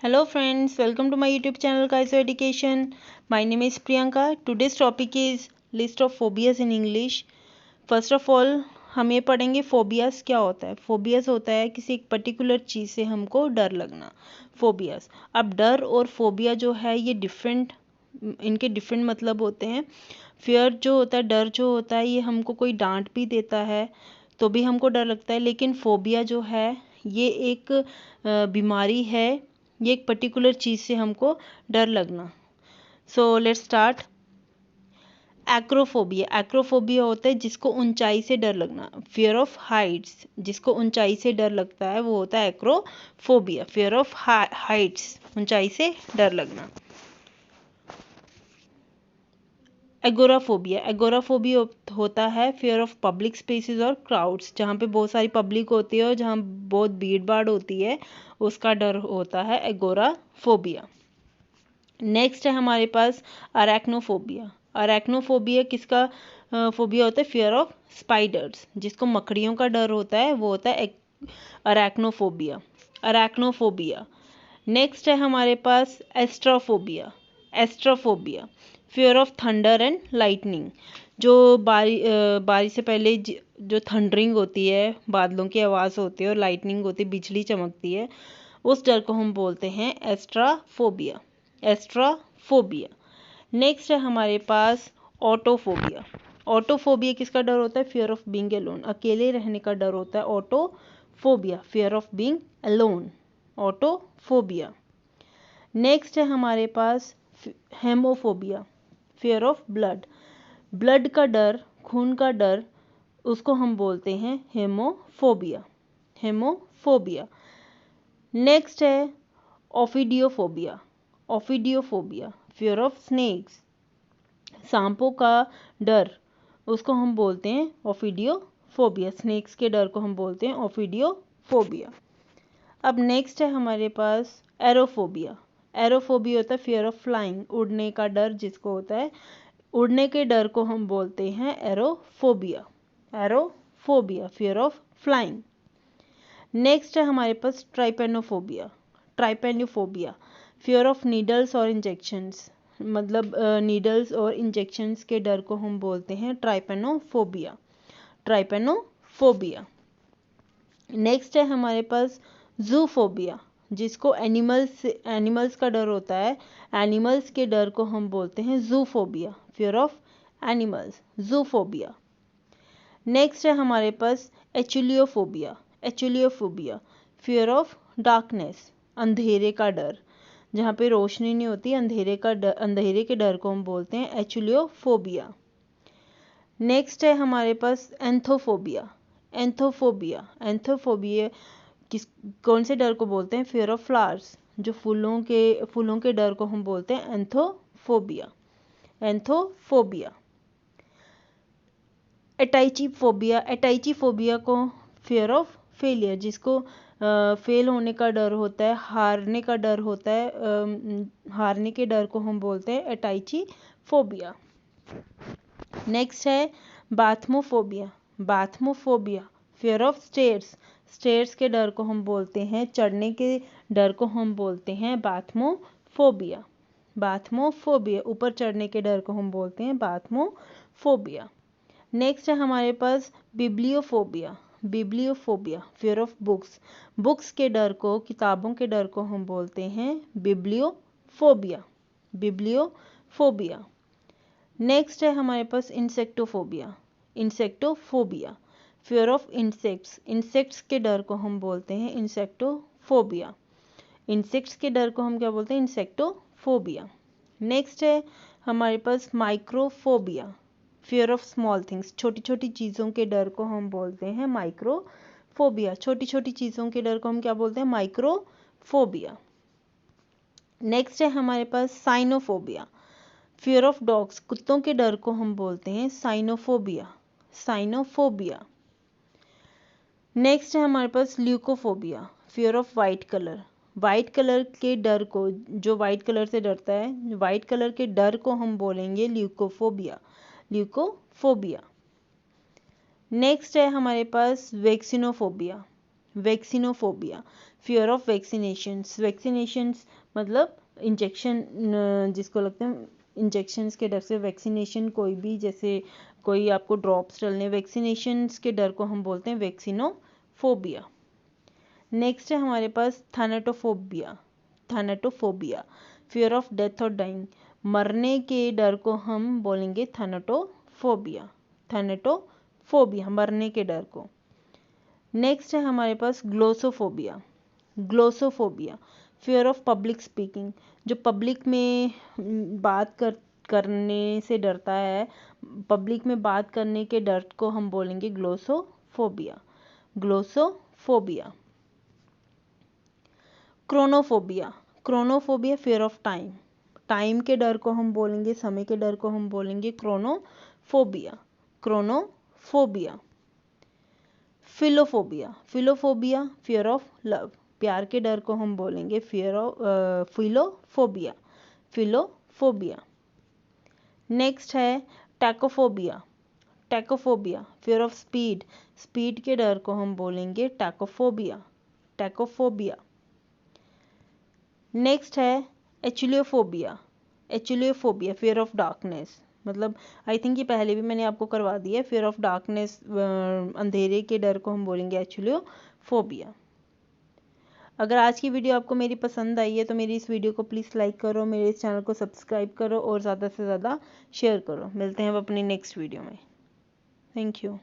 Hello friends, welcome to my YouTube channel Kaiser Education. My name is Priyanka. Today's topic is list of phobias in English. First of all हम ये पढ़ेंगे phobias क्या होता है। Phobias होता है किसी एक पर्टिकुलर चीज़ से हमको डर लगना, फोबियास। अब डर और फोबिया जो है ये इनके डिफरेंट मतलब होते हैं। फियर जो होता है, डर जो होता है, ये हमको कोई डांट भी देता है तो भी हमको डर लगता है, लेकिन फोबिया जो है ये एक बीमारी है, ये एक पर्टिकुलर चीज़ से हमको डर लगना। So let's start. एक्रोफोबिया होता है जिसको ऊंचाई से डर लगना। फियर ऑफ हाइट्स, जिसको ऊंचाई से डर लगता है वो होता है एक्रोफोबिया। फियर ऑफ हाइट्स, ऊंचाई से डर लगना। एगोराफोबिया होता है फियर ऑफ पब्लिक स्पेसेस और क्राउड्स, जहाँ पे बहुत सारी पब्लिक होती है और जहाँ बहुत भीड़ भाड़ होती है उसका डर होता है एगोराफोबिया। नेक्स्ट है हमारे पास अरैक्नोफोबिया। अरैक्नोफोबिया किसका फोबिया होता है? फियर ऑफ स्पाइडर्स, जिसको मकड़ियों का डर होता है वो होता है अरैक्नोफोबिया। नेक्स्ट है हमारे पास astrophobia, fear of thunder and lightning. जो बारिश से पहले जो थंडरिंग होती है, बादलों की आवाज़ होती है और लाइटनिंग होती है, बिजली चमकती है, उस डर को हम बोलते हैं एस्ट्राफोबिया। नेक्स्ट है हमारे पास ऑटोफोबिया किसका डर होता है? फियर ऑफ बीइंग अलोन, अकेले रहने का डर होता है autophobia, fear of being alone, autophobia. Next है हमारे पास हेमोफोबिया, फियर ऑफ ब्लड का डर, खून का डर, उसको हम बोलते हैं हेमोफोबिया। नेक्स्ट है ओफिडियोफोबिया, फियर ऑफ स्नेक्स, सांपों का डर, उसको हम बोलते हैं ओफिडियोफोबिया। स्नेक्स के डर को हम बोलते हैं ओफिडियोफोबिया। अब नेक्स्ट है हमारे पास एरोफोबिया होता है फियर ऑफ फ्लाइंग, उड़ने का डर जिसको होता है, उड़ने के डर को हम बोलते हैं aerophobia, fear of flying. Next है हमारे पास ट्राइपेनोफोबिया, फियर ऑफ नीडल्स और इंजेक्शंस, मतलब नीडल्स और इंजेक्शंस के डर को हम बोलते हैं ट्राइपेनोफोबिया। नेक्स्ट है हमारे पास जूफोबिया, जिसको एनिमल्स का डर होता है, एनिमल्स के डर को हम बोलते हैं zoophobia, fear of animals, zoophobia. Next है हमारे पास एचुलियोफोबिया, फियर ऑफ डार्कनेस, अंधेरे का डर, जहाँ पे रोशनी नहीं होती, अंधेरे के डर को हम बोलते हैं एचुलियोफोबिया। नेक्स्ट है हमारे पास एंथोफोबिया कौन से डर को बोलते हैं? फियर ऑफ फ्लावर्स, जो फूलों के डर को हम बोलते हैं एंथोफोबिया। एटाइचिफोबिया को फियर ऑफ फेलियर, जिसको फेल होने का डर होता है, हारने का डर होता है, हारने के डर को हम बोलते हैं एटाइचिफोबिया। नेक्स्ट है बाथमोफोबिया, फियर ऑफ स्टेयर्स के डर को हम बोलते हैं, चढ़ने के डर को हम बोलते हैं बाथमोफोबिया, ऊपर चढ़ने के डर को हम बोलते हैं बाथमोफोबिया। नेक्स्ट है हमारे पास बिब्लियोफोबिया, फियर ऑफ बुक्स के डर को, किताबों के डर को हम बोलते हैं बिब्लियोफोबिया। नेक्स्ट है हमारे पास इंसेक्टोफोबिया, फियर ऑफ इंसेक्ट्स के डर को हम बोलते हैं इंसेक्टोफोबिया, इंसेक्ट्स के डर को हम क्या बोलते हैं? इंसेक्टोफोबिया। नेक्स्ट है हमारे पास माइक्रोफोबिया, फियर ऑफ स्मॉल थिंग्स, छोटी छोटी चीज़ों के डर को हम बोलते हैं माइक्रोफोबिया, छोटी छोटी चीज़ों के डर को हम क्या बोलते हैं? माइक्रोफोबिया। नेक्स्ट है हमारे पास साइनोफोबिया, फियर ऑफ डॉग्स, कुत्तों के डर को हम बोलते हैं साइनोफोबिया। नेक्स्ट है हमारे पास ल्यूकोफोबिया, फियर ऑफ वाइट कलर के डर को, जो वाइट कलर से डरता है, वाइट कलर के डर को हम बोलेंगे ल्यूकोफोबिया। नेक्स्ट है हमारे पास वैक्सीनोफोबिया, फियर ऑफ वैक्सीनेशंस, वैक्सीनेशंस मतलब इंजेक्शन, जिसको लगता है इंजेक्शन्स के डर से, वैक्सीनेशन कोई भी, जैसे कोई आपको ड्रॉप्स डलने, वैक्सीनेशंस के डर को हम बोलते हैं वैक्सीनोफोबिया। नेक्स्ट है हमारे पास thanatophobia, thanatophobia fear of death और डाइंग, मरने के डर को हम बोलेंगे थैनेटोफोबिया, थैनेटोफोबिया मरने के डर को। नेक्स्ट है हमारे पास glossophobia, glossophobia fear of public speaking, जो पब्लिक में बात करने से डरता है, पब्लिक में बात करने के डर को हम बोलेंगे glossophobia, glossophobia. Chronophobia, chronophobia fear of time, time के डर को हम बोलेंगे, समय के डर को हम बोलेंगे क्रोनोफोबिया, क्रोनोफोबिया। फिलोफोबिया, फिलोफोबिया फियर ऑफ लव, प्यार के डर को हम बोलेंगे फियर ऑफ फिलोफोबिया, फिलोफोबिया। नेक्स्ट है टैकोफोबिया, टैकोफोबिया फियर ऑफ स्पीड, स्पीड के डर को हम बोलेंगे टैकोफोबिया, टैकोफोबिया। नेक्स्ट है एचुलियोफोबिया, एचुलियोफोबिया फियर ऑफ डार्कनेस, मतलब आई थिंक ये पहले भी मैंने आपको करवा दिया है, फियर ऑफ डार्कनेस, अंधेरे के डर को हम बोलेंगे एचुलियोफोबिया। अगर आज की वीडियो आपको मेरी पसंद आई है तो मेरी इस वीडियो को प्लीज़ लाइक करो, मेरे इस चैनल को सब्सक्राइब करो और ज़्यादा से ज़्यादा शेयर करो। मिलते हैं अब अपनी नेक्स्ट वीडियो में। Thank you.